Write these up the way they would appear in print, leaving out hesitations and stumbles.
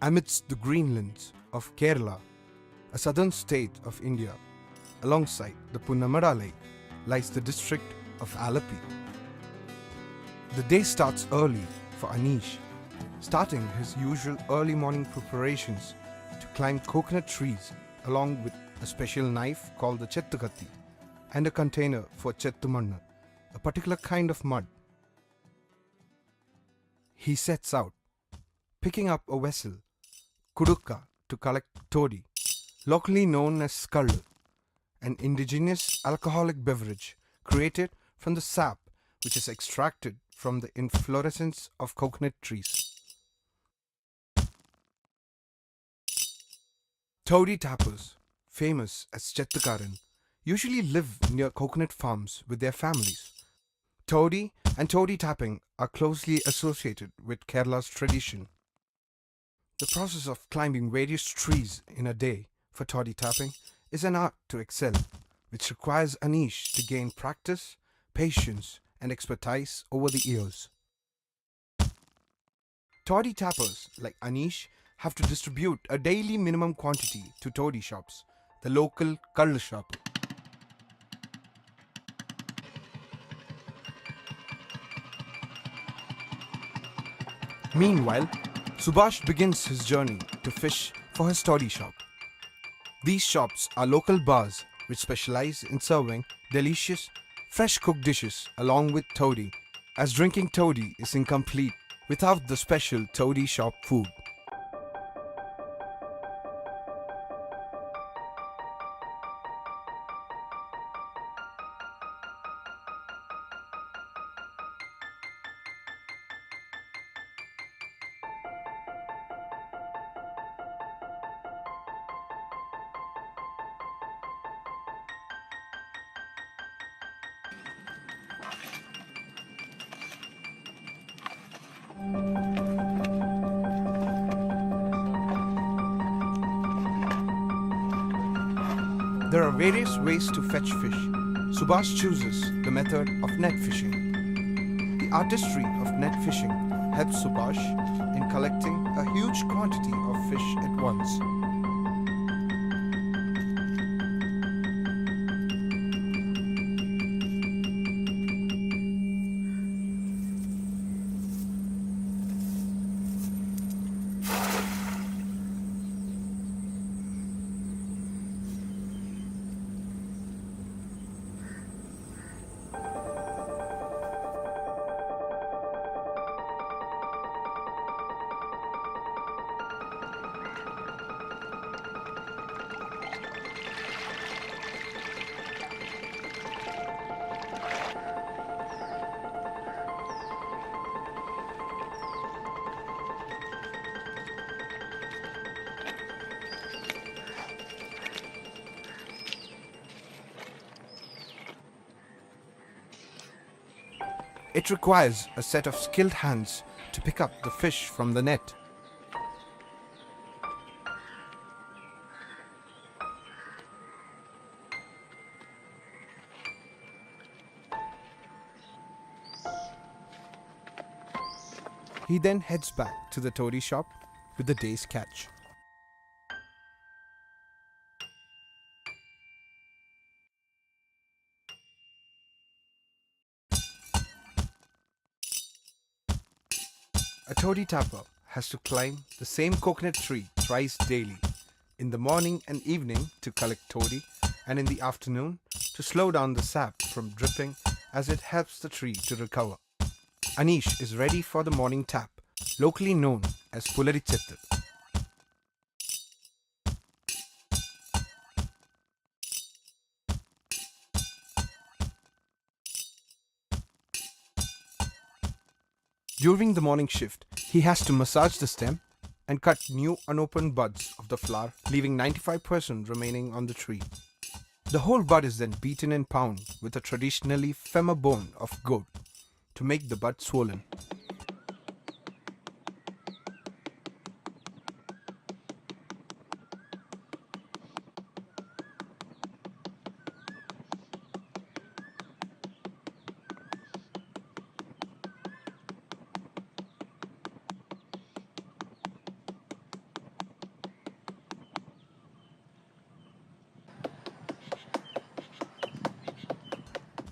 Amidst the greenlands of Kerala, a southern state of India, alongside the Punnamada Lake, lies the district of Alapi. The day starts early for Anish, starting his usual early morning preparations to climb coconut trees along with a special knife called the Chettukatti and a container for Chettumanna, a particular kind of mud. He sets out, picking up a vessel, Kudukka, to collect Toddy, locally known as Skullu, an indigenous alcoholic beverage created from the sap which is extracted from the inflorescence of coconut trees. Toddy tappers, famous as Chettukaran, usually live near coconut farms with their families. Toddy and Toddy tapping are closely associated with Kerala's tradition. The process of climbing various trees in a day for Toddy tapping is an art to excel, which requires Anish to gain practice, patience, and expertise over the years. Toddy tappers like Anish have to distribute a daily minimum quantity to Toddy shops, the local Kallu shop. Meanwhile, Subhash begins his journey to fish for his Toddy shop. These shops are local bars which specialize in serving delicious, fresh cooked dishes along with Toddy, as drinking Toddy is incomplete without the special Toddy shop food. There are various ways to fetch fish. Subhash chooses the method of net fishing. The artistry of net fishing helps Subhash in collecting a huge quantity of fish at once. It requires a set of skilled hands to pick up the fish from the net. He then heads back to the Toddy shop with the day's catch. A Toddy tapper has to climb the same coconut tree thrice daily, in the morning and evening to collect Toddy, and in the afternoon to slow down the sap from dripping as it helps the tree to recover. Anish is ready for the morning tap, locally known as Pularichettu. During the morning shift, he has to massage the stem and cut new unopened buds of the flower, leaving 95% remaining on the tree. The whole bud is then beaten and pounded with a traditionally femur bone of goat to make the bud swollen.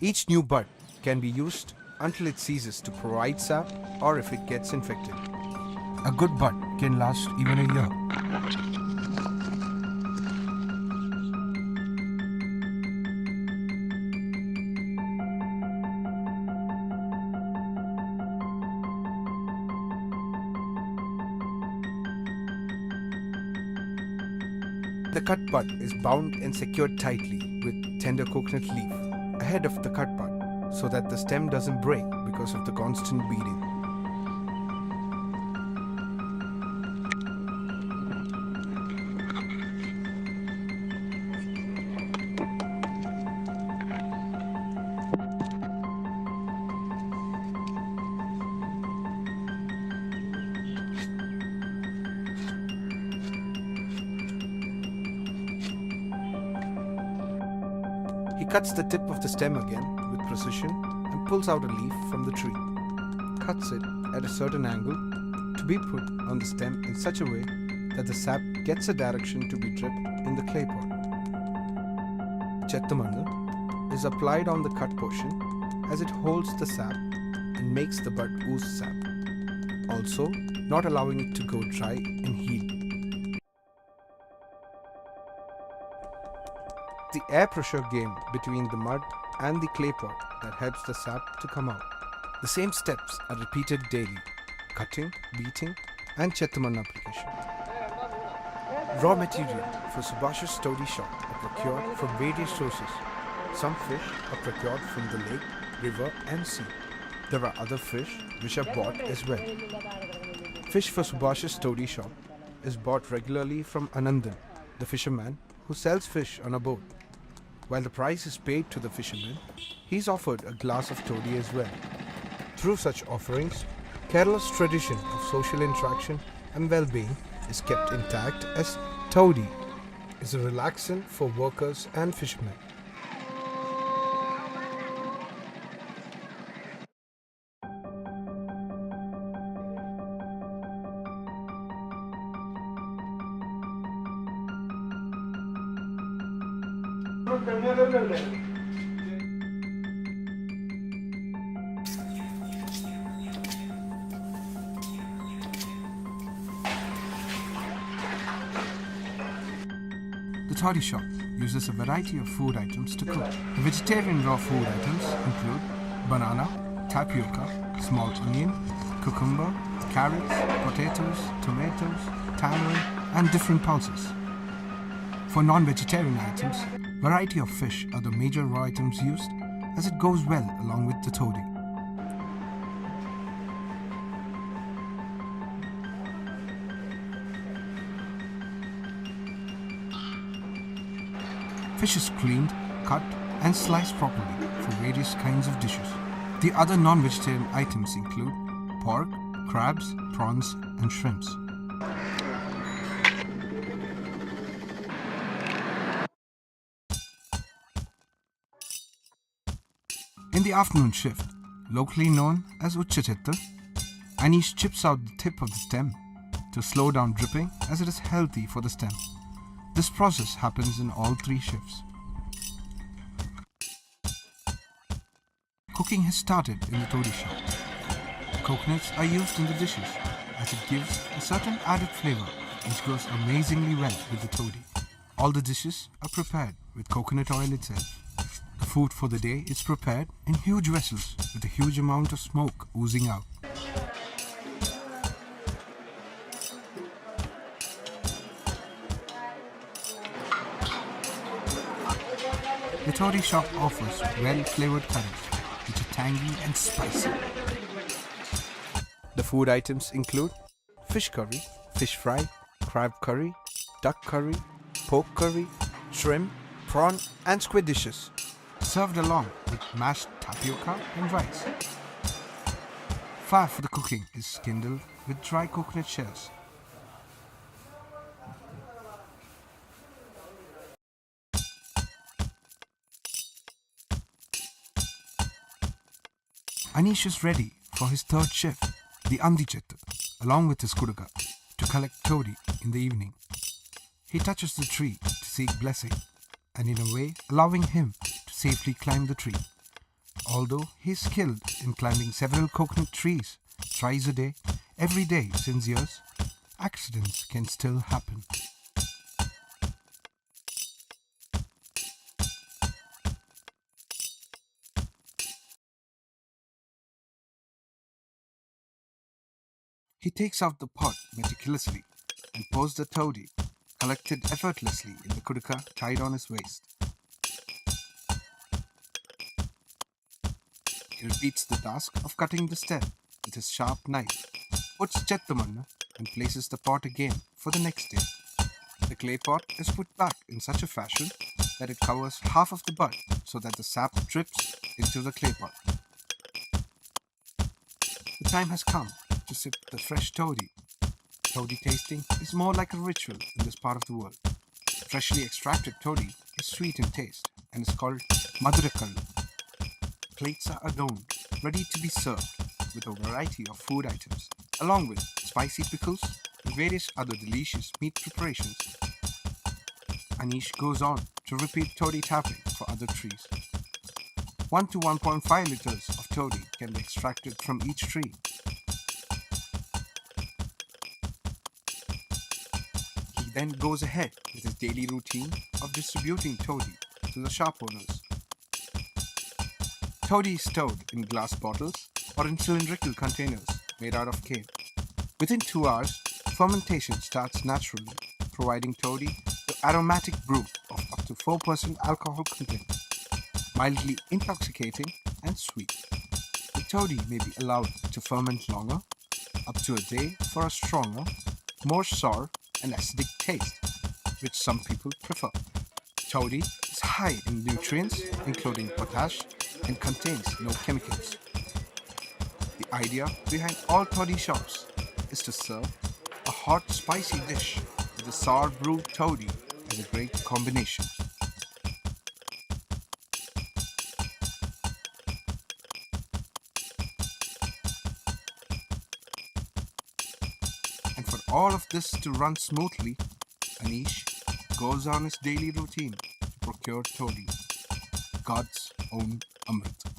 Each new bud can be used until it ceases to provide sap or if it gets infected. A good bud can last even a year. The cut bud is bound and secured tightly with tender coconut leaf ahead of the cut bud so that the stem doesn't break because of the constant beating. He cuts the tip of the stem again with precision and pulls out a leaf from the tree. Cuts it at a certain angle to be put on the stem in such a way that the sap gets a direction to be dripped in the clay pot. Chettamannu is applied on the cut portion as it holds the sap and makes the bud ooze sap, also not allowing it to go dry and heal. The air pressure game between the mud and the clay pot that helps the sap to come out. The same steps are repeated daily: cutting, beating, and chettamannu application. Raw material for Subhash's Toddy shop are procured from various sources. Some fish are procured from the lake, river, and sea. There are other fish which are bought as well. Fish for Subhash's Toddy shop is bought regularly from Anandan, the fisherman who sells fish on a boat. While the price is paid to the fisherman, he is offered a glass of toddy as well. Through such offerings, Kerala's tradition of social interaction and well-being is kept intact, as toddy is a relaxant for workers and fishermen. The toddy shop uses a variety of food items to cook. The vegetarian raw food items include banana, tapioca, small onion, cucumber, carrots, potatoes, tomatoes, tamarind, and different pulses. For non-vegetarian items, variety of fish are the major raw items used, as it goes well along with the toddy. Fish is cleaned, cut, and sliced properly for various kinds of dishes. The other non-vegetarian items include pork, crabs, prawns, and shrimps. In the afternoon shift, locally known as Uchachetta, Anish chips out the tip of the stem to slow down dripping, as it is healthy for the stem. This process happens in all three shifts. Cooking has started in the toddy shop. Coconuts are used in the dishes, as it gives a certain added flavor which goes amazingly well with the toddy. All the dishes are prepared with coconut oil itself. The food for the day is prepared in huge vessels with a huge amount of smoke oozing out. The toddy shop offers well-flavored curries, which are tangy and spicy. The food items include fish curry, fish fry, crab curry, duck curry, pork curry, shrimp, prawn, and squid dishes, served along with mashed tapioca and rice. Fire for the cooking is kindled with dry coconut shells. Anish is ready for his third shift, the Andichettu, along with his Kuduga, to collect toddy in the evening. He touches the tree to seek blessing, and in a way allowing him to safely climb the tree. Although he is skilled in climbing several coconut trees thrice a day, every day since years, accidents can still happen. He takes out the pot meticulously and pours the toddy, collected effortlessly in the kudaka tied on his waist. He repeats the task of cutting the stem with his sharp knife, puts chettamanna and places the pot again for the next day. The clay pot is put back in such a fashion that it covers half of the bud so that the sap drips into the clay pot. The time has come to sip the fresh toddy. Toddy tasting is more like a ritual in this part of the world. Freshly extracted toddy is sweet in taste and is called madurakallu. Plates are adorned, ready to be served with a variety of food items, along with spicy pickles and various other delicious meat preparations. Anish goes on to repeat toddy tapping for other trees. 1 to 1.5 liters of toddy can be extracted from each tree. He then goes ahead with his daily routine of distributing toddy to the shop owners. Toddy is stored in glass bottles or in cylindrical containers made out of cane. Within 2 hours, fermentation starts naturally, providing toddy the aromatic brew of up to 4% alcohol content, mildly intoxicating and sweet. The toddy may be allowed to ferment longer, up to a day, for a stronger, more sour and acidic taste, which some people prefer. Toddy is high in nutrients, including potash, and contains no chemicals. The idea behind all toddy shops is to serve a hot, spicy dish with a sour brewed toddy as a great combination. And for all of this to run smoothly, Anish goes on his daily routine to procure toddy, God's own Amrit.